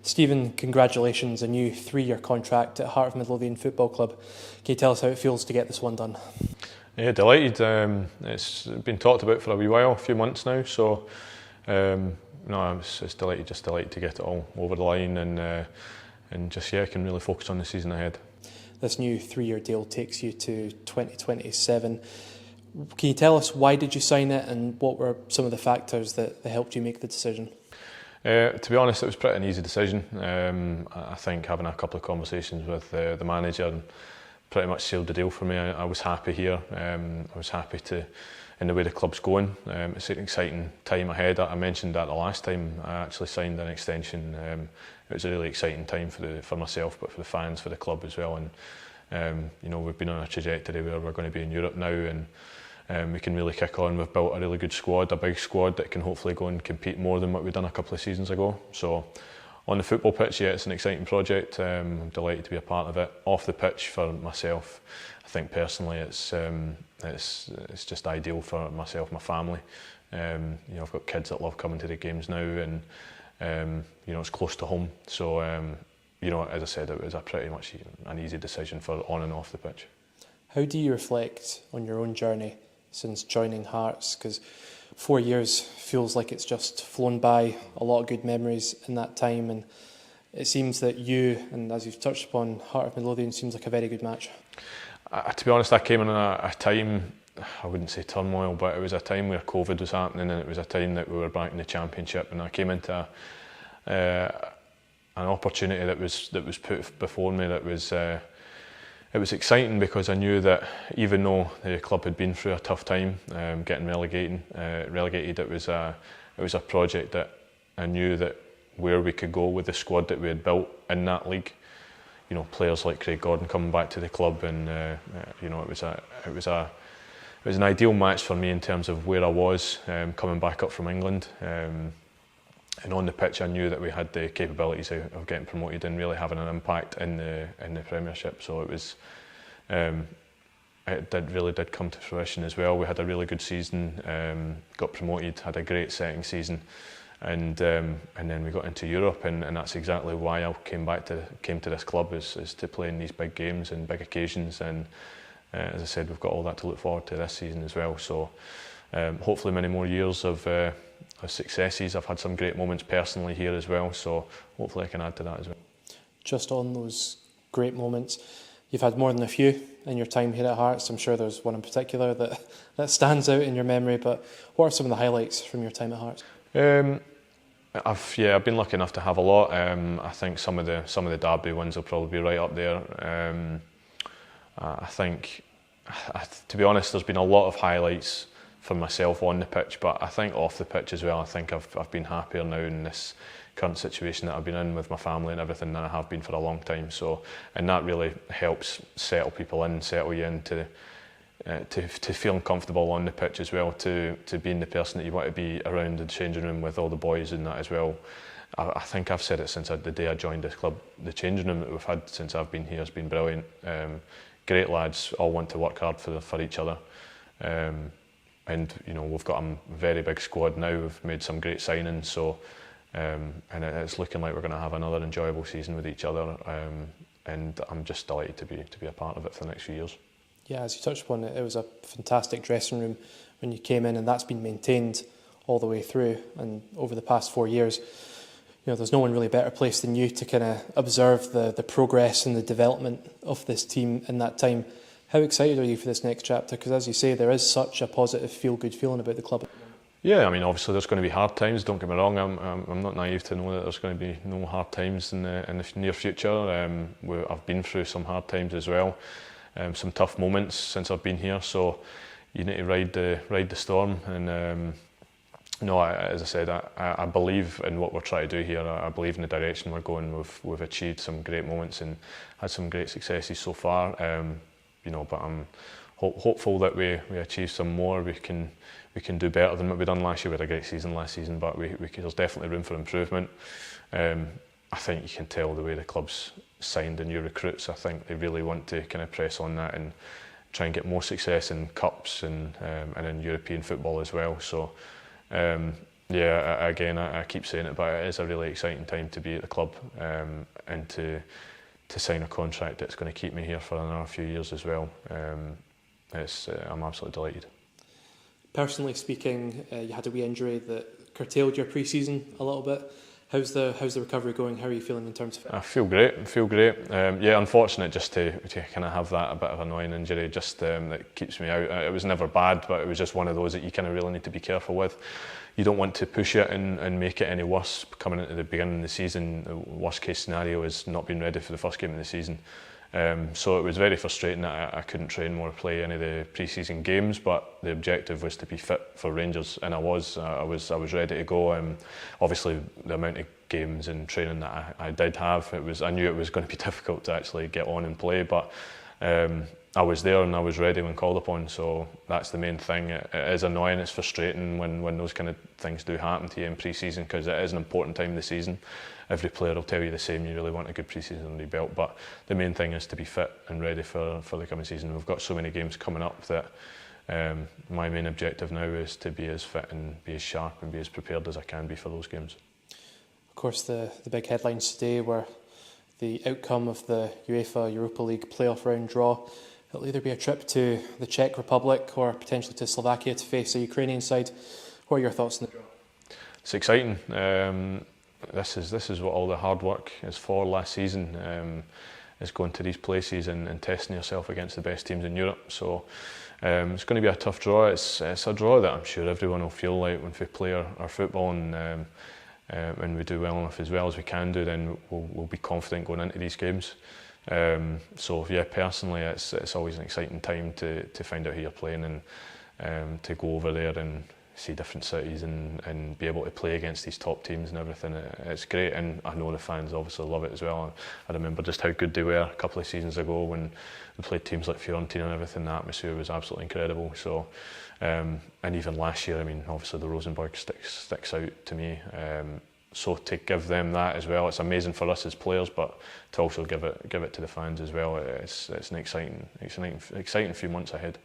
Stephen, congratulations, a new 3-year contract at Heart of Midlothian Football Club. Can you tell us how it feels to get this one done? Yeah, delighted. It's been talked about for a wee while, a few months now, so no, I'm just delighted to get it all over the line and just, yeah, I can really focus on the season ahead. This new 3-year deal takes you to 2027. Can you tell us why did you sign it and what were some of the factors that helped you make the decision? To be honest, it was pretty an easy decision. I think having a couple of conversations with the manager pretty much sealed the deal for me. I was happy here. I was happy in the way the club's going. It's an exciting time ahead. I mentioned that the last time I actually signed an extension. It was a really exciting time for myself, but for the fans, for the club as well. And you know, we've been on a trajectory where we're going to be in Europe now, and we can really kick on. We've built a really good squad, a big squad that can hopefully go and compete more than what we've done a couple of seasons ago. So on the football pitch, yeah, it's an exciting project. I'm delighted to be a part of it. Off the pitch, for myself, I think personally it's just ideal for myself, my family. You know, I've got kids that love coming to the games now, and you know, it's close to home. So you know, as I said, it was a pretty much an easy decision for on and off the pitch. How do you reflect on your own journey since joining Hearts? Because 4 years feels like it's just flown by, a lot of good memories in that time, and it seems that you, and as you've touched upon, Heart of Midlothian seems like a very good match. To be honest, I came in a time, I wouldn't say turmoil, but it was a time where COVID was happening, and it was a time that we were back in the Championship, and I came into an opportunity that was put before me that was it was exciting, because I knew that even though the club had been through a tough time, getting relegated, it was a project that I knew that where we could go with the squad that we had built in that league. You know, players like Craig Gordon coming back to the club, and you know, it was an ideal match for me in terms of where I was coming back up from England. And on the pitch, I knew that we had the capabilities of getting promoted and really having an impact in the Premiership. So it was, really did come to fruition as well. We had a really good season, got promoted, had a great second season, and then we got into Europe, and that's exactly why I came to this club is to play in these big games and big occasions. And as I said, we've got all that to look forward to this season as well. So hopefully many more years of successes. I've had some great moments personally here as well, so hopefully I can add to that as well. Just on those great moments, you've had more than a few in your time here at Hearts. I'm sure there's one in particular that stands out in your memory, but what are some of the highlights from your time at Hearts? I've been lucky enough to have a lot. I think some of the derby wins will probably be right up there. I think, to be honest, there's been a lot of highlights for myself on the pitch, but I think off the pitch as well, I think I've been happier now in this current situation that I've been in with my family and everything than I have been for a long time. So, and that really helps settle you in to feeling comfortable on the pitch as well, to being the person that you want to be around the changing room with all the boys and that as well. I think I've said it since the day I joined this club. The changing room that we've had since I've been here has been brilliant. Great lads, all want to work hard for each other. And you know, we've got a very big squad now. We've made some great signings, so and it's looking like we're going to have another enjoyable season with each other. And I'm just delighted to be a part of it for the next few years. Yeah, as you touched upon it, it was a fantastic dressing room when you came in, and that's been maintained all the way through. And over the past 4 years, you know, there's no one really better placed than you to kind of observe the progress and the development of this team in that time. How excited are you for this next chapter? Because as you say, there is such a positive, feel-good feeling about the club. Yeah, I mean, obviously there's going to be hard times. Don't get me wrong. I'm not naive to know that there's going to be no hard times in the near future. I've been through some hard times as well, some tough moments since I've been here. So you need to ride the storm. And no, as I said, I believe in what we're trying to do here. I believe in the direction we're going. We've achieved some great moments and had some great successes so far. You know, but I'm hopeful that we achieve some more. We can do better than what we done last year. We had a great season last season, but there's definitely room for improvement. I think you can tell the way the club's signed the new recruits. I think they really want to kind of press on that and try and get more success in cups and in European football as well. So Yeah, again, I keep saying it, but it is a really exciting time to be at the club, and to sign a contract that's going to keep me here for another few years as well. I'm absolutely delighted. Personally speaking, you had a wee injury that curtailed your pre-season a little bit. How's the recovery going? How are you feeling in terms of it? I feel great. Yeah, unfortunate just to kind of have that a bit of annoying injury, just that keeps me out. It was never bad, but it was just one of those that you kind of really need to be careful with. You don't want to push it and make it any worse coming into the beginning of the season. The worst case scenario is not being ready for the first game of the season. So it was very frustrating that I couldn't train more or play any of the pre-season games, but the objective was to be fit for Rangers, and I was ready to go. Obviously, the amount of games and training that I did have, I knew it was going to be difficult to actually get on and play, but I was there and I was ready when called upon, so that's the main thing. It is annoying, it's frustrating when those kind of things do happen to you in pre-season, because it is an important time of the season. Every player will tell you the same, you really want a good pre-season under your belt, but the main thing is to be fit and ready for the coming season. We've got so many games coming up that my main objective now is to be as fit and be as sharp and be as prepared as I can be for those games. Of course, the big headlines today were the outcome of the UEFA Europa League playoff round draw. It'll either be a trip to the Czech Republic or potentially to Slovakia to face a Ukrainian side. What are your thoughts on the draw? It's exciting. This is what all the hard work is for last season, is going to these places and testing yourself against the best teams in Europe. So it's going to be a tough draw. It's a draw that I'm sure everyone will feel like when we play our football, and when we do well enough as we can do, then we'll be confident going into these games. So yeah, personally, it's always an exciting time to find out who you're playing, and to go over there and see different cities and be able to play against these top teams and everything. It's great, and I know the fans obviously love it as well. I remember just how good they were a couple of seasons ago when we played teams like Fiorentina and everything. The atmosphere was absolutely incredible. So, and even last year, I mean, obviously the Rosenborg sticks out to me. So to give them that as well, it's amazing for us as players, but to also give it to the fans as well, it's an exciting few months ahead.